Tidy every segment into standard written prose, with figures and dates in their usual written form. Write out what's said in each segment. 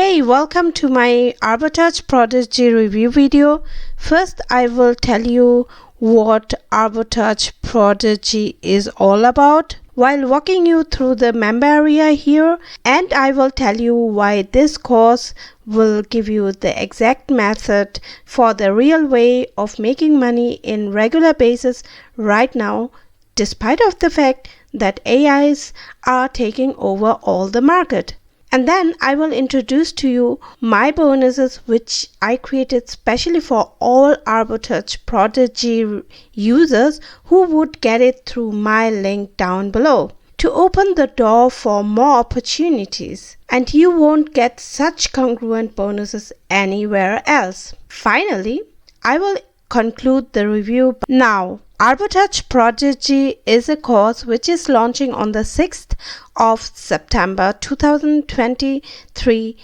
Hey, welcome to my Arbitrage Prodigy review video. First, I will tell you what Arbitrage Prodigy is all about while walking you through the member area here, and I will tell you why this course will give you the exact method for the real way of making money in regular basis right now, despite of the fact that AIs are taking over all the market. And then I will introduce to you my bonuses which I created specially for all Arbitrage Prodigy users who would get it through my link down below to open the door for more opportunities, and you won't get such congruent bonuses anywhere else. Finally, I will conclude the review now. Arbitrage Prodigy is a course which is launching on the 6th of September 2023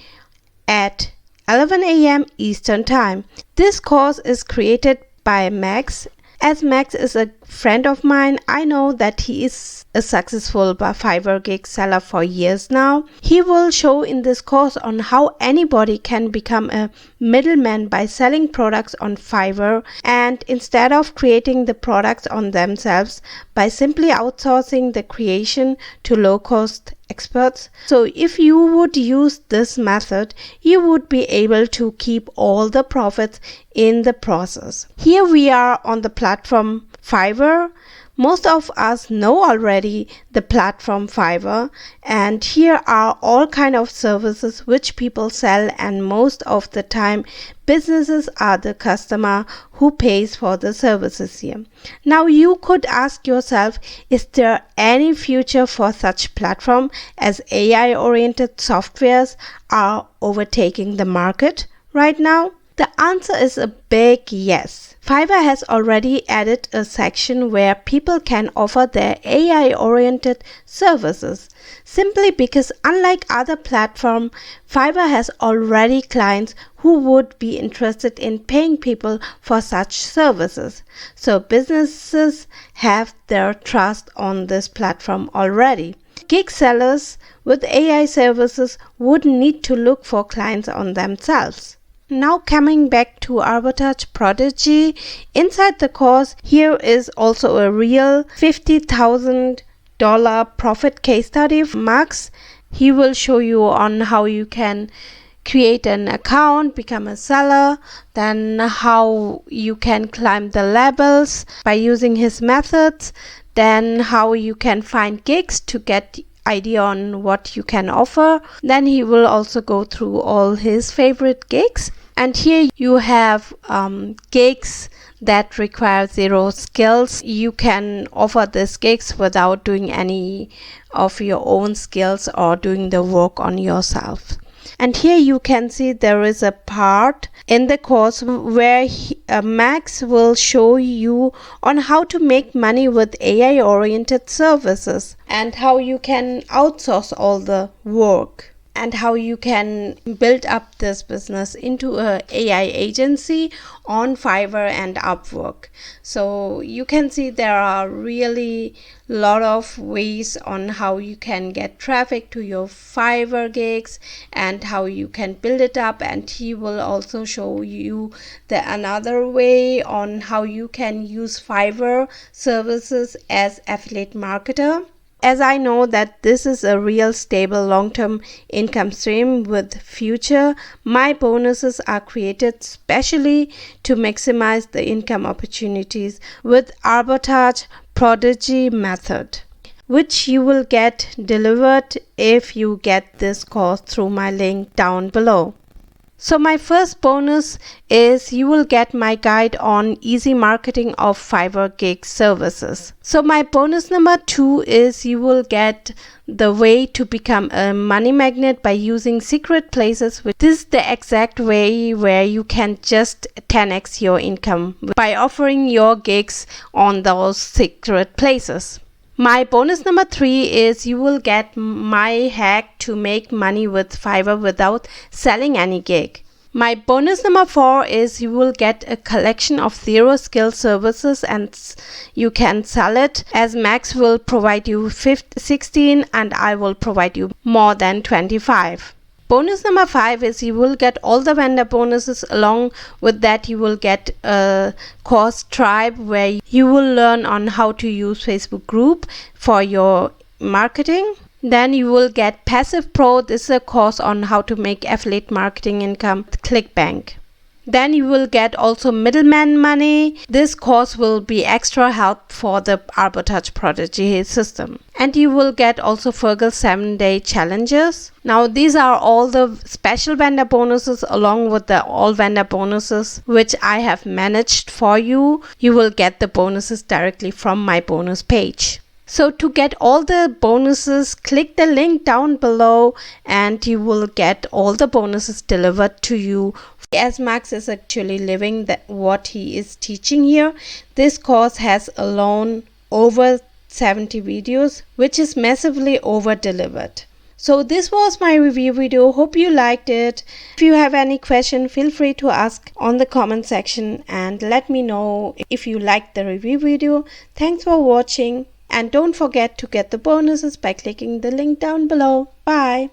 at 11 a.m. Eastern Time. This course is created by Max. As Max is a friend of mine, I know that he is a successful Fiverr gig seller for years now. He will show in this course on how anybody can become a middleman by selling products on Fiverr, and instead of creating the products on themselves by simply outsourcing the creation to low-cost experts. So if you would use this method, you would be able to keep all the profits in the process. Here we are on the platform Fiverr. Most of us know already the platform Fiverr, and here are all kind of services which people sell, and most of the time businesses are the customer who pays for the services here. Now you could ask yourself, is there any future for such platform as AI oriented softwares are overtaking the market right now? The answer is a big yes. Fiverr has already added a section where people can offer their AI-oriented services, simply because unlike other platforms, Fiverr has already clients who would be interested in paying people for such services. So businesses have their trust on this platform already. Gig sellers with AI services would need to look for clients on themselves. Now coming back to Arbitrage Prodigy, inside the course here is also a real $50,000 profit case study of Max. He will show you on how you can create an account, become a seller, then how you can climb the levels by using his methods, then how you can find gigs to get idea on what you can offer. Then he will also go through all his favorite gigs, and here you have gigs that require zero skills. You can offer these gigs without doing any of your own skills or doing the work on yourself. And here you can see there is a part in the course where Max will show you on how to make money with AI oriented services and how you can outsource all the work and how you can build up this business into a AI agency on Fiverr and Upwork. So you can see there are really a lot of ways on how you can get traffic to your Fiverr gigs and how you can build it up, and he will also show you the another way on how you can use Fiverr services as affiliate marketer. As I know that this is a real stable long-term income stream with future, my bonuses are created specially to maximize the income opportunities with Arbitrage Prodigy method, which you will get delivered if you get this course through my link down below. So my first bonus is you will get my guide on easy marketing of Fiverr gig services. So my bonus number 2 is you will get the way to become a money magnet by using secret places. This is the exact way where you can just 10x your income by offering your gigs on those secret places. My bonus number 3 is you will get my hack to make money with Fiverr without selling any gig. My bonus number 4 is you will get a collection of zero skill services and you can sell it, as Max will provide you 16 and I will provide you more than 25. Bonus number 5 is you will get all the vendor bonuses. Along with that, you will get a course Tribe, where you will learn on how to use Facebook group for your marketing. Then you will get Passive Pro. This is a course on how to make affiliate marketing income with ClickBank. Then you will get also Middleman Money. This course will be extra help for the Arbitrage Prodigy system. And you will get also Fergal 7-day challenges. Now these are all the special vendor bonuses along with the all vendor bonuses which I have managed for you. You will get the bonuses directly from my bonus page. So to get all the bonuses, click the link down below and you will get all the bonuses delivered to you. As Max is actually living what he is teaching here, this course has alone over 70 videos, which is massively over delivered. So this was my review video. Hope you liked it. If you have any question, feel free to ask on the comment section and let me know if you liked the review video. Thanks for watching. And don't forget to get the bonuses by clicking the link down below. Bye.